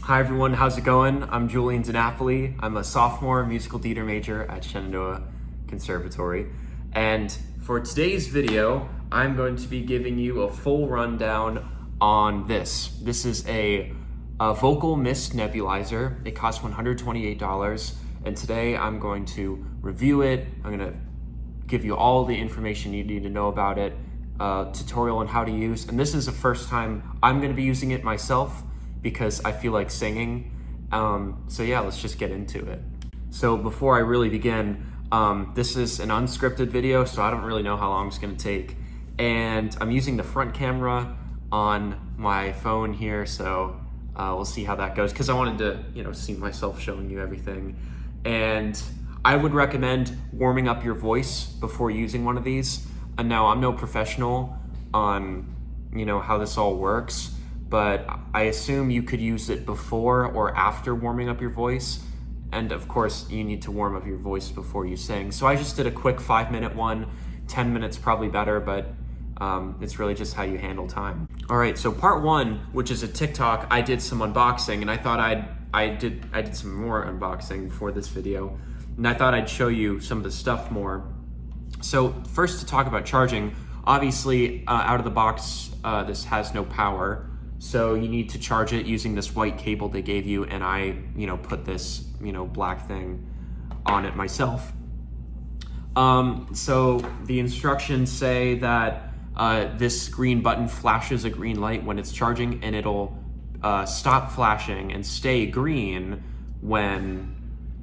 Hi everyone, how's it going? I'm Julian DiNapoli. I'm a sophomore musical theater major at Shenandoah Conservatory. And for today's video, I'm going to be giving you a full rundown on this. This is a vocal mist nebulizer. It costs $128. And today I'm going to review it. I'm going to give you all the information you need to know about it, tutorial on how to use. And this is the first time I'm going to be using it myself, because I feel like singing. So yeah, let's just get into it. So before I really begin, this is an unscripted video, so I don't really know how long it's gonna take. And I'm using the front camera on my phone here, so we'll see how that goes, because I wanted to, see myself showing you everything. And I would recommend warming up your voice before using one of these. And now I'm no professional on, how this all works, but I assume you could use it before or after warming up your voice. And of course, you need to warm up your voice before you sing. So I just did a quick 5-minute one. 10 minutes probably better, but it's really just how you handle time. All right, so part one, which is a TikTok, I did some unboxing, and I thought I did some more unboxing for this video, and I thought I'd show you some of the stuff more. So first, to talk about charging, obviously out of the box, this has no power. So you need to charge it using this white cable they gave you, and I, put this, black thing on it myself. So the instructions say that this green button flashes a green light when it's charging, and it'll stop flashing and stay green when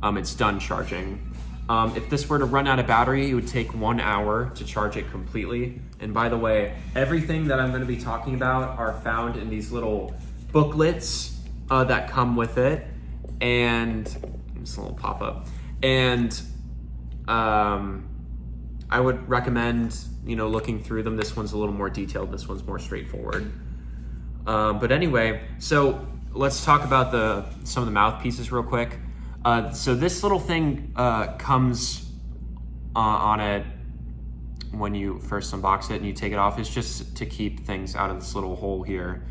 it's done charging. If this were to run out of battery, it would take 1 hour to charge it completely. And by the way, everything that I'm going to be talking about are found in these little booklets that come with it. And just a little pop-up. And I would recommend, looking through them. This one's a little more detailed. This one's more straightforward. But anyway, so let's talk about some of the mouthpieces real quick. So this little thing comes on it when you first unbox it and you take it off. It's just to keep things out of this little hole here.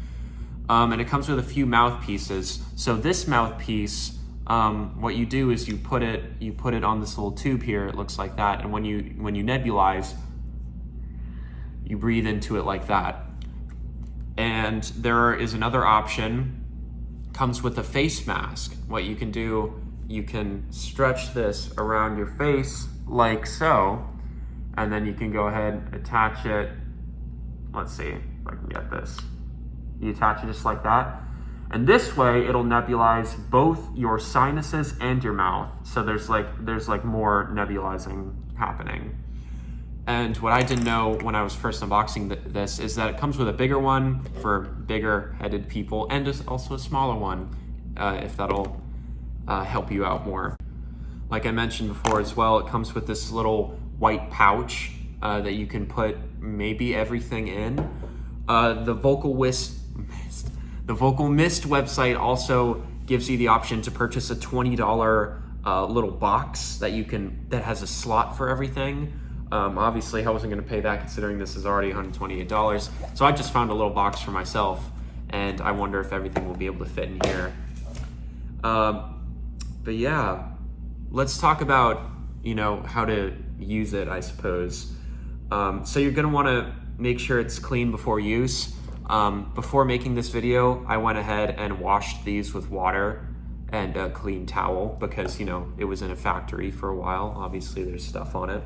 And it comes with a few mouthpieces. So this mouthpiece, what you do is you put it on this little tube here. It looks like that. And when you nebulize, you breathe into it like that. And there is another option. Comes with a face mask. What you can do, you can stretch this around your face like so, and then you can go ahead and attach it. Let's see if I can get this. You attach it just like that. And this way it'll nebulize both your sinuses and your mouth. So there's like more nebulizing happening. And what I didn't know when I was first unboxing this is that it comes with a bigger one for bigger headed people, and just also a smaller one if that'll help you out more. Like I mentioned before as well, it comes with this little white pouch that you can put maybe everything in. The Vocal Mist website also gives you the option to purchase a $20 little box that has a slot for everything. Obviously I wasn't going to pay that, considering this is already $128. So I just found a little box for myself, and I wonder if everything will be able to fit in here. But yeah, let's talk about, how to use it, I suppose. So you're gonna wanna make sure it's clean before use. Before making this video, I went ahead and washed these with water and a clean towel, because, it was in a factory for a while. Obviously there's stuff on it.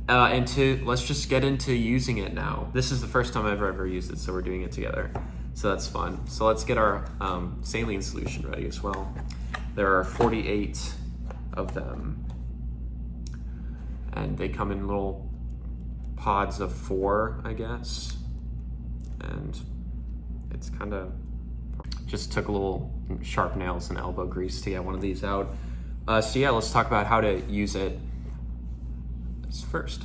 Let's just get into using it now. This is the first time I've ever used it, so we're doing it together. So that's fun. So let's get our saline solution ready as well. There are 48 of them, and they come in little pods of 4, I guess. And it's kind of, just took a little sharp nails and elbow grease to get one of these out. So yeah, let's talk about how to use it. First,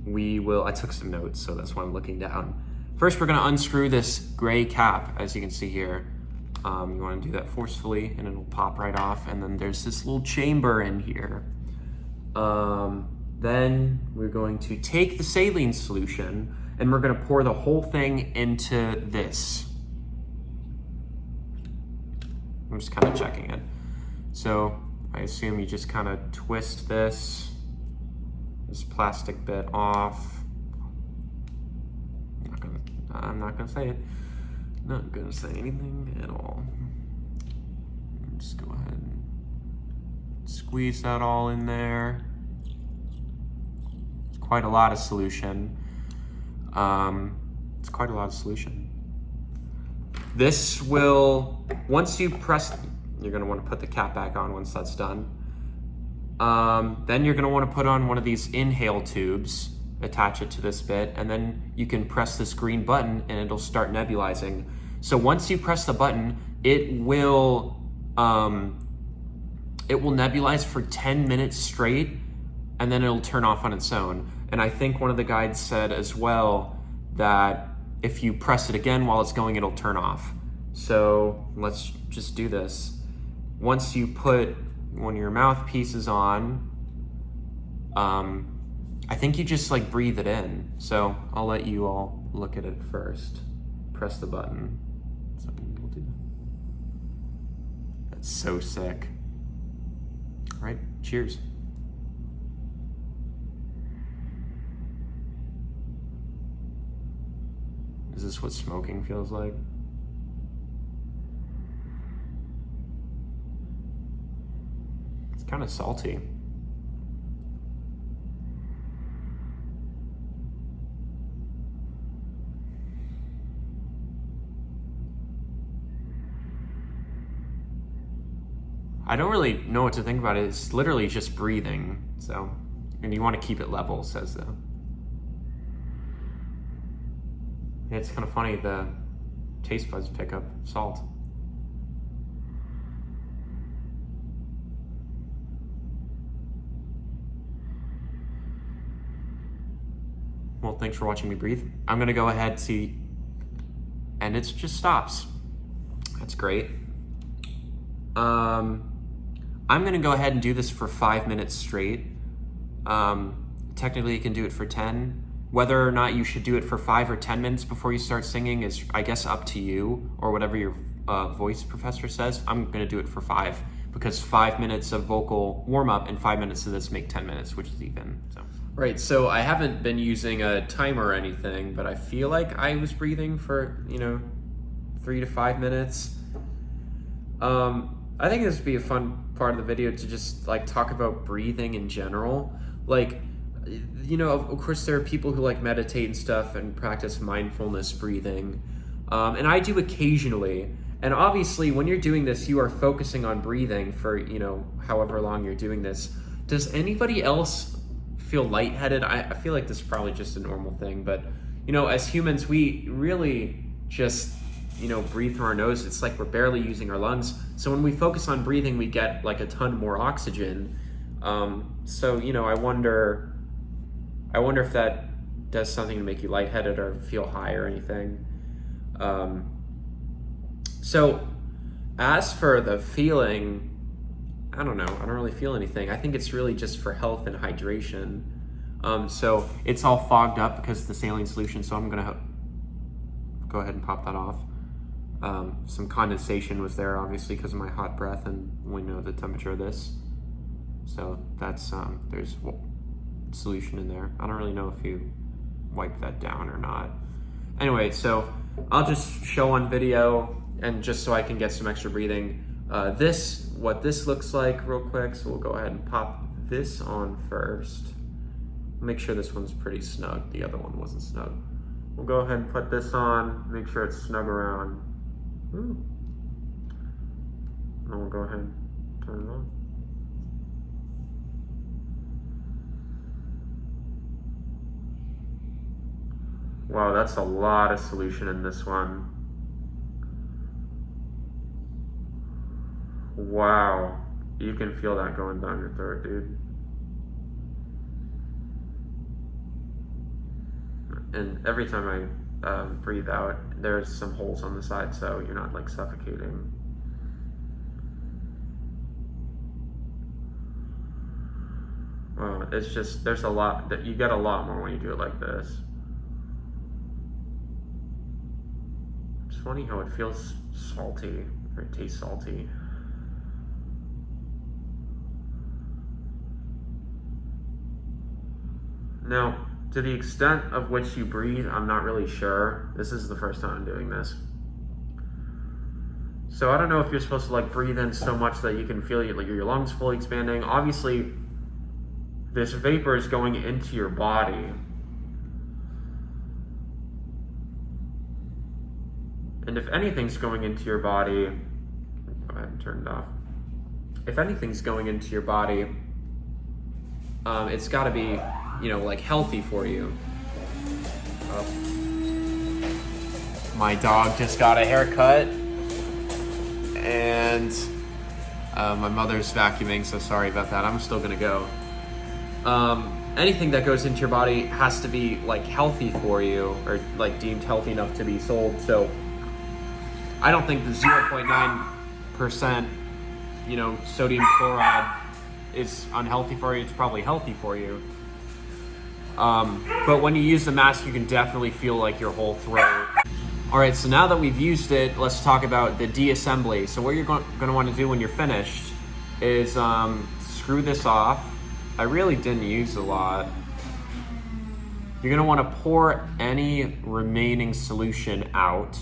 I took some notes, so that's why I'm looking down. First, we're gonna unscrew this gray cap, as you can see here. You wanna do that forcefully, and it'll pop right off. And then there's this little chamber in here. Then we're going to take the saline solution, and we're gonna pour the whole thing into this. I'm just kind of checking it. So I assume you just kind of twist this plastic bit off. I'm not gonna say it. Not gonna say anything at all. Just go ahead and squeeze that all in there. It's quite a lot of solution. This will, once you press, you're gonna wanna put the cap back on once that's done. Then you're gonna wanna put on one of these inhale tubes, attach it to this bit, and then you can press this green button and it'll start nebulizing. So once you press the button, it will nebulize for 10 minutes straight, and then it'll turn off on its own. And I think one of the guides said as well that if you press it again while it's going, it'll turn off. So let's just do this. Once you put one of your mouthpieces on, I think you just like breathe it in. So I'll let you all look at it first. Press the button. So we'll do that. That's so sick. All right, cheers. Is this what smoking feels like? It's kind of salty. I don't really know what to think about it. It's literally just breathing. So, and you want to keep it level, says the. It's kind of funny, the taste buds pick up salt. Well, thanks for watching me breathe. I'm gonna go ahead, see, and it just stops. That's great. I'm gonna go ahead and do this for 5 minutes straight. Technically you can do it for 10. Whether or not you should do it for 5 or 10 minutes before you start singing is, I guess, up to you, or whatever your voice professor says. I'm gonna do it for 5, because 5 minutes of vocal warm-up and 5 minutes of this make 10 minutes, which is even, so. Right, so I haven't been using a timer or anything, but I feel like I was breathing for, 3 to 5 minutes. I think this would be a fun part of the video to just like talk about breathing in general. Like, of course there are people who like meditate and stuff and practice mindfulness breathing. And I do occasionally. And obviously when you're doing this, you are focusing on breathing for, however long you're doing this. Does anybody else feel lightheaded? I feel like this is probably just a normal thing, but as humans, we really just breathe through our nose. It's like we're barely using our lungs. So when we focus on breathing, we get like a ton more oxygen. So I wonder if that does something to make you lightheaded or feel high or anything. So as for the feeling, I don't know. I don't really feel anything. I think it's really just for health and hydration. So it's all fogged up because of the saline solution. So I'm gonna go ahead and pop that off. Some condensation was there, obviously, because of my hot breath, and we know the temperature of this. So that's, there's solution in there. I don't really know if you wipe that down or not. Anyway, so I'll just show on video, and just so I can get some extra breathing, what this looks like real quick. So we'll go ahead and pop this on first. Make sure this one's pretty snug. The other one wasn't snug. We'll go ahead and put this on, make sure it's snug around. And we'll go ahead and turn it on. Wow, that's a lot of solution in this one. Wow, you can feel that going down your throat, dude. And every time I breathe out, there's some holes on the side, so you're not like suffocating. Well, it's just, there's a lot, that you get a lot more when you do it like this. It's funny how it feels salty, or it tastes salty. Now, to the extent of which you breathe, I'm not really sure. This is the first time I'm doing this. So I don't know if you're supposed to like breathe in so much that you can feel your lungs fully expanding. Obviously, this vapor is going into your body. And if anything's going into your body, go ahead and turn it off. If anything's going into your body, it's got to be, like healthy for you. My dog just got a haircut, and my mother's vacuuming, so sorry about that. I'm still gonna go. Anything that goes into your body has to be like healthy for you, or like deemed healthy enough to be sold. So I don't think the 0.9%, sodium chloride is unhealthy for you. It's probably healthy for you. But when you use the mask, you can definitely feel like your whole throat. All right, so now that we've used it, let's talk about the de-assembly. So what you're going to want to do when you're finished is screw this off. I really didn't use a lot. You're going to want to pour any remaining solution out.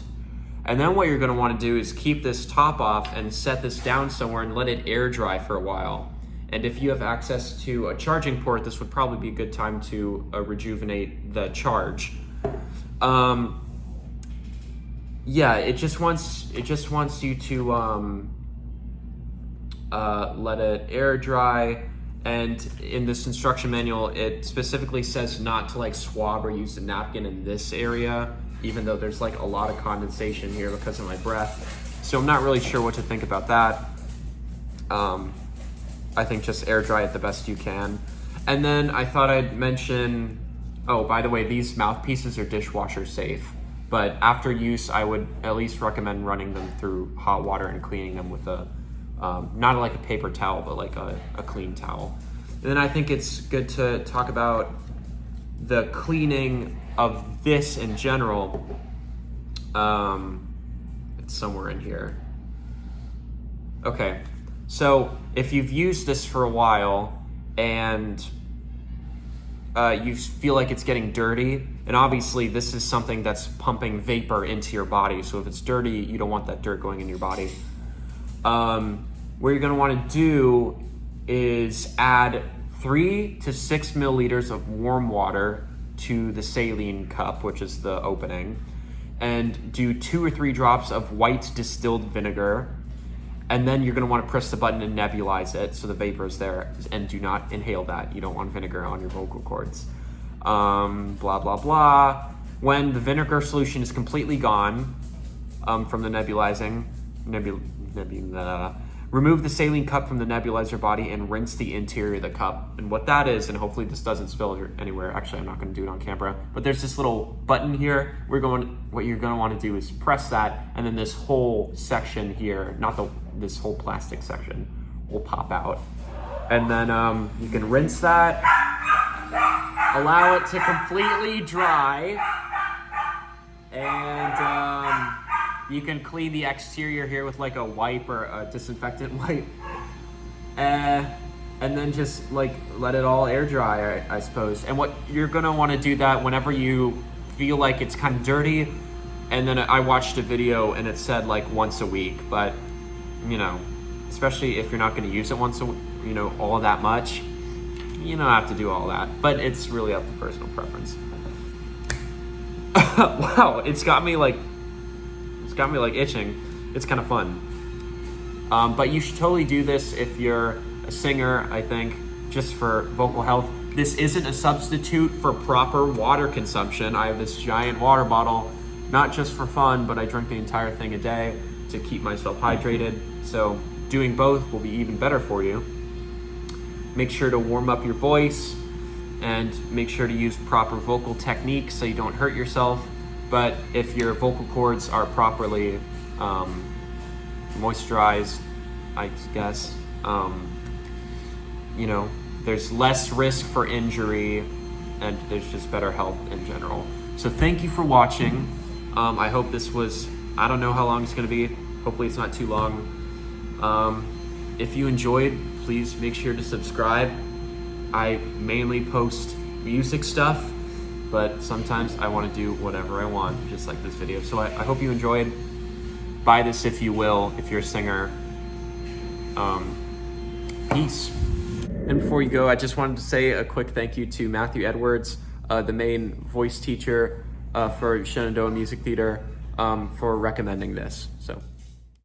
And then what you're going to want to do is keep this top off and set this down somewhere and let it air dry for a while. And if you have access to a charging port, this would probably be a good time to rejuvenate the charge. Yeah, it just wants you to let it air dry. And in this instruction manual, it specifically says not to like swab or use a napkin in this area, even though there's like a lot of condensation here because of my breath. So I'm not really sure what to think about that. I think just air dry it the best you can. And then I thought I'd mention, oh, by the way, these mouthpieces are dishwasher safe. But after use, I would at least recommend running them through hot water and cleaning them with a, not like a paper towel, but like a clean towel. And then I think it's good to talk about the cleaning of this in general. It's somewhere in here. Okay, so if you've used this for a while and you feel like it's getting dirty, and obviously this is something that's pumping vapor into your body, so if it's dirty, you don't want that dirt going in your body. What you're going to want to do is add 3 to 6 milliliters of warm water to the saline cup, which is the opening, and do 2 or 3 drops of white distilled vinegar. And then you're going to want to press the button and nebulize it so the vapor is there, and do not inhale that. You don't want vinegar on your vocal cords. Blah, blah, blah. When the vinegar solution is completely gone from the nebulizing, remove the saline cup from the nebulizer body and rinse the interior of the cup. And what that is, and hopefully this doesn't spill anywhere. Actually, I'm not going to do it on camera. But there's this little button here. What you're going to want to do is press that, and then this whole section here, this whole plastic section, will pop out. And then you can rinse that, allow it to completely dry, and you can clean the exterior here with like a wipe or a disinfectant wipe. And then just like let it all air dry, I suppose. And what you're gonna wanna do that whenever you feel like it's kind of dirty. And then I watched a video and it said like once a week, but especially if you're not gonna use it all that much, you don't have to do all that. But it's really up to personal preference. Wow, it's got me like itching. It's kind of fun. But you should totally do this if you're a singer, I think, just for vocal health. This isn't a substitute for proper water consumption. I have this giant water bottle, not just for fun, but I drink the entire thing a day to keep myself hydrated. So doing both will be even better for you. Make sure to warm up your voice and make sure to use proper vocal techniques so you don't hurt yourself. But if your vocal cords are properly moisturized, I guess, there's less risk for injury and there's just better health in general. So thank you for watching. I hope this was, I don't know how long it's gonna be. Hopefully it's not too long. If you enjoyed, please make sure to subscribe. I mainly post music stuff, but sometimes I want to do whatever I want, just like this video. So I hope you enjoyed. Buy this if you will, if you're a singer. Peace. And before you go, I just wanted to say a quick thank you to Matthew Edwards, the main voice teacher for Shenandoah Music Theater, for recommending this. So